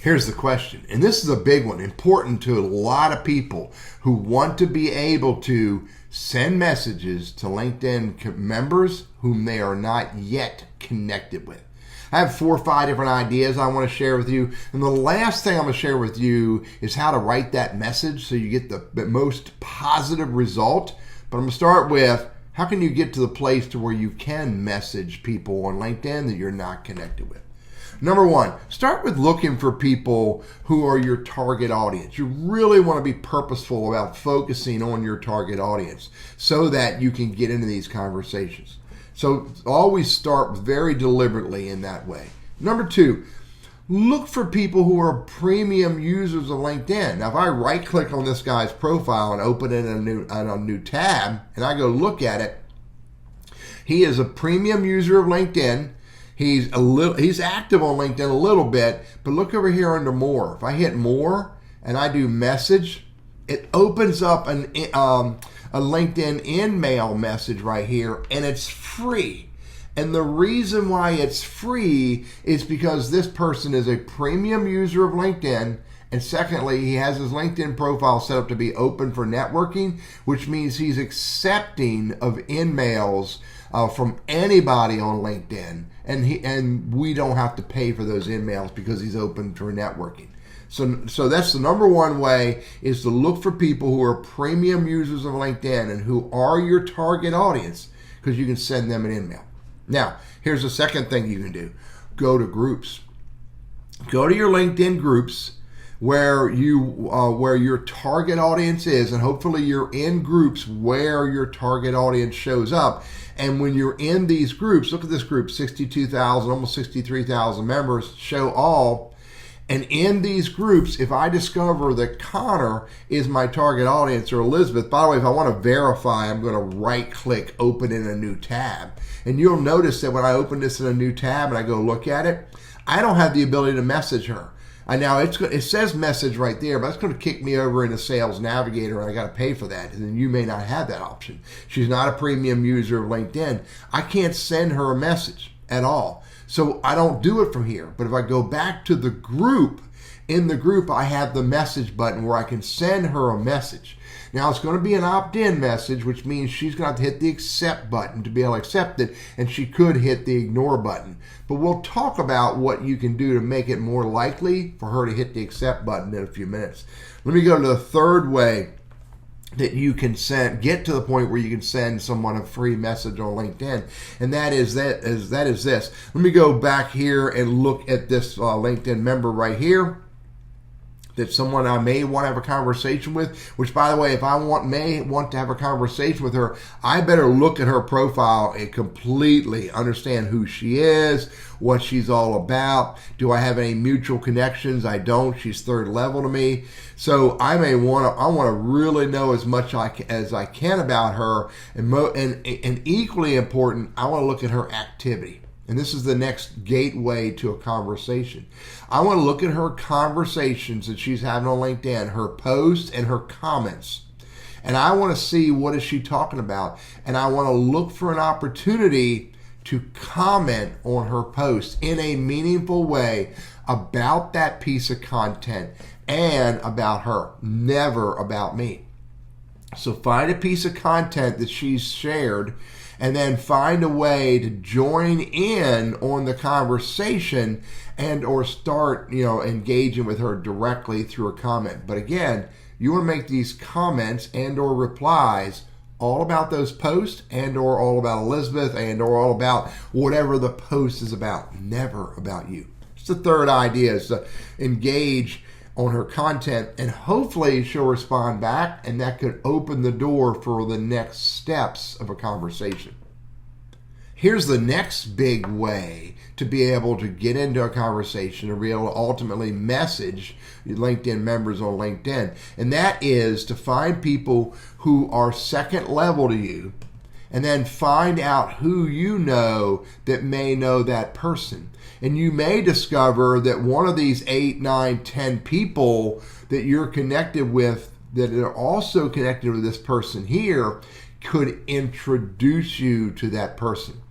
Here's the question, and this is a big one, important to a lot of people who want to be able to send messages to LinkedIn members whom they are not yet connected with. I have 4 or 5 different ideas I want to share with you, and the last thing I'm going to share with you is how to write that message so you get the most positive result. But I'm going to start with, how can you get to the place to where you can message people on LinkedIn that you're not connected with? Number 1, start with looking for people who are your target audience. You really want to be purposeful about focusing on your target audience so that you can get into these conversations. So always start very deliberately in that way. Number 2, look for people who are premium users of LinkedIn. Now, if I right click on this guy's profile and open it in a new tab and I go look at it, he is a premium user of LinkedIn. He's active on LinkedIn a little bit, but look over here under more. If I hit more and I do message, it opens up a LinkedIn InMail message right here, and it's free. And the reason why it's free is because this person is a premium user of LinkedIn, and secondly, he has his LinkedIn profile set up to be open for networking, which means he's accepting of InMails from anybody on LinkedIn, and we don't have to pay for those InMails because he's open for networking. So that's the number 1 way, is to look for people who are premium users of LinkedIn and who are your target audience, because you can send them an email. Now, here's the second thing you can do. Go to groups. Go to your LinkedIn groups where your target audience is, and hopefully you're in groups where your target audience shows up. And when you're in these groups, look at this group, 62,000, almost 63,000 members, show all. And in these groups, if I discover that Connor is my target audience, or Elizabeth, by the way, if I want to verify, I'm going to right click, open in a new tab. And you'll notice that when I open this in a new tab and I go look at it, I don't have the ability to message her. Now it says message right there, but it's going to kick me over into Sales Navigator, and I got to pay for that. And then you may not have that option. She's not a premium user of LinkedIn. I can't send her a message at all. So I don't do it from here. But if I go back to the group, in the group I have the message button where I can send her a message. Now it's going to be an opt-in message, which means she's going to have to hit the accept button to be able to accept it, and she could hit the ignore button. But we'll talk about what you can do to make it more likely for her to hit the accept button in a few minutes. Let me go to the third way that you can get to the point where you can send someone a free message on LinkedIn, and that is this. Let me go back here and look at this LinkedIn member right here. That's someone I may want to have a conversation with, which, by the way, if I may want to have a conversation with her, I better look at her profile and completely understand who she is, what she's all about. Do I have any mutual connections? I don't. She's third level to me. So I want to really know as much as I can about her, and equally important, I want to look at her activity. And this is the next gateway to a conversation. I want to look at her conversations that she's having on LinkedIn, her posts and her comments. And I want to see, what is she talking about? And I want to look for an opportunity to comment on her post in a meaningful way about that piece of content and about her, never about me. So find a piece of content that she's shared, and then find a way to join in on the conversation and or start, engaging with her directly through a comment. But again, you want to make these comments and or replies all about those posts and or all about Elizabeth and or all about whatever the post is about, never about you. It's the third idea, is to engage on her content, and hopefully she'll respond back, and that could open the door for the next steps of a conversation. Here's the next big way to be able to get into a conversation and be able to ultimately message LinkedIn members on LinkedIn, and that is to find people who are second level to you, and then find out who you know that may know that person. And you may discover that one of these 8, 9, 10 people that you're connected with that are also connected with this person here could introduce you to that person.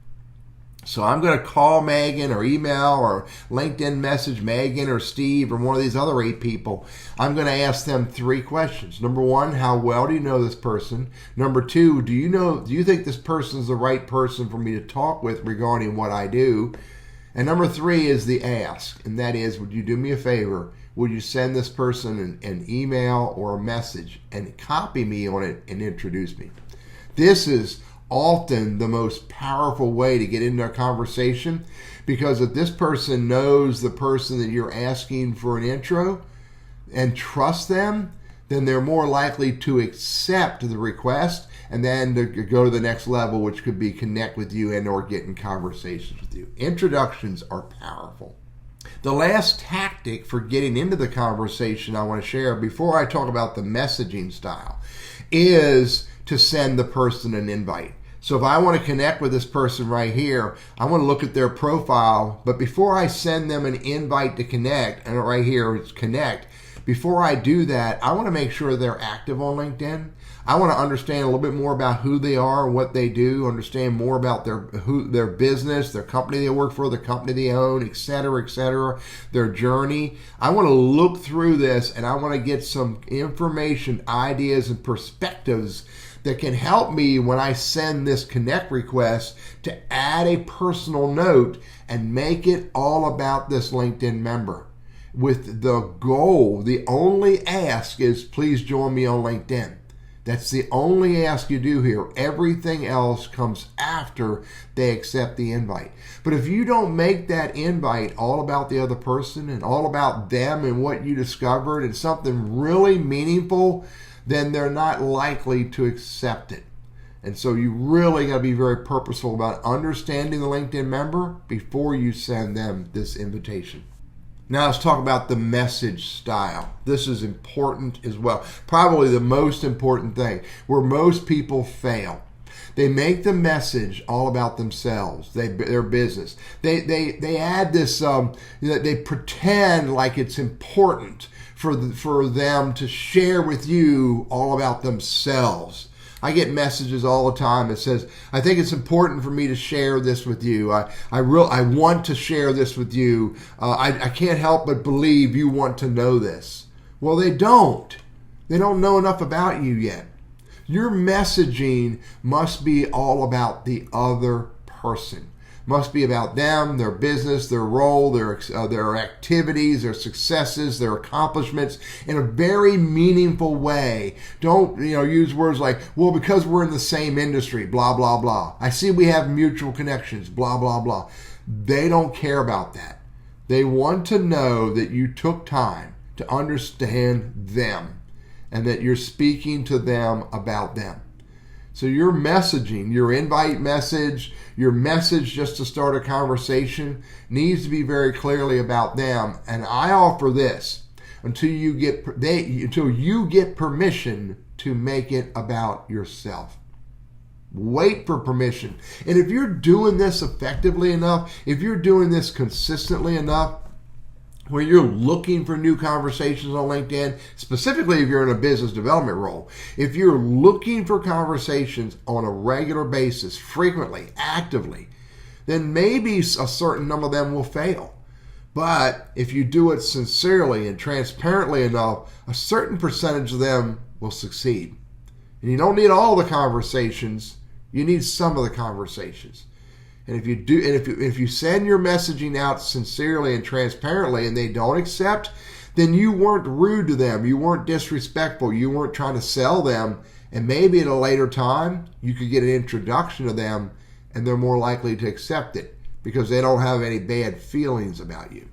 So I'm going to call Megan or email or LinkedIn message Megan or Steve or one of these other 8 people. I'm going to ask them 3 questions. Number 1, how well do you know this person? Number 2, do you think this person is the right person for me to talk with regarding what I do? And number 3 is the ask, and that is, would you do me a favor? Would you send this person an email or a message and copy me on it and introduce me? This is often the most powerful way to get into a conversation, because if this person knows the person that you're asking for an intro and trust them, then they're more likely to accept the request and then to go to the next level, which could be connect with you and or get in conversations with you. Introductions are powerful. The last tactic for getting into the conversation I want to share before I talk about the messaging style is to send the person an invite. So if I want to connect with this person right here, I want to look at their profile, but before I send them an invite to connect, and right here it's connect, before I do that, I want to make sure they're active on LinkedIn. I want to understand a little bit more about who they are, what they do, understand more about their business, their company they work for, the company they own, et cetera, their journey. I want to look through this and I want to get some information, ideas, and perspectives that can help me when I send this connect request to add a personal note and make it all about this LinkedIn member. With the goal, the only ask is please join me on LinkedIn. That's the only ask you do here. Everything else comes after they accept the invite. But if you don't make that invite all about the other person and all about them and what you discovered and something really meaningful, then they're not likely to accept it. And so you really got to be very purposeful about understanding the LinkedIn member before you send them this invitation. Now let's talk about the message style. This is important as well. Probably the most important thing where most people fail. They make the message all about themselves, their business. They add this, they pretend like it's important for them to share with you all about themselves. I get messages all the time that says, I think it's important for me to share this with you. I want to share this with you. I can't help but believe you want to know this. Well, they don't. They don't know enough about you yet. Your messaging must be all about the other person. Must be about them, their business, their role, their activities, their successes, their accomplishments in a very meaningful way. Don't use words like, well, because we're in the same industry, blah, blah, blah. I see we have mutual connections, blah, blah, blah. They don't care about that. They want to know that you took time to understand them and that you're speaking to them about them. So your messaging, your invite message, your message just to start a conversation needs to be very clearly about them. And I offer this until you get permission to make it about yourself. Wait for permission. And if you're doing this effectively enough, if you're doing this consistently enough, where you're looking for new conversations on LinkedIn, specifically if you're in a business development role, if you're looking for conversations on a regular basis, frequently, actively, then maybe a certain number of them will fail. But if you do it sincerely and transparently enough, a certain percentage of them will succeed. And you don't need all the conversations, you need some of the conversations. And if you do, and if you send your messaging out sincerely and transparently and they don't accept, then you weren't rude to them, you weren't disrespectful, you weren't trying to sell them, and maybe at a later time you could get an introduction to them and they're more likely to accept it because they don't have any bad feelings about you.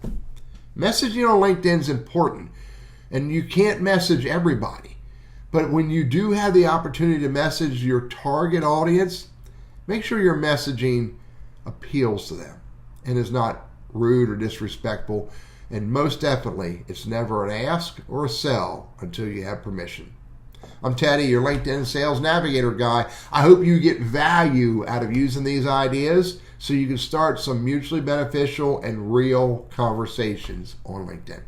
Messaging on LinkedIn is important, and you can't message everybody. But when you do have the opportunity to message your target audience, make sure your messaging appeals to them and is not rude or disrespectful, and most definitely it's never an ask or a sell until you have permission. I'm Teddy, your LinkedIn Sales Navigator guy. I hope you get value out of using these ideas so you can start some mutually beneficial and real conversations on LinkedIn.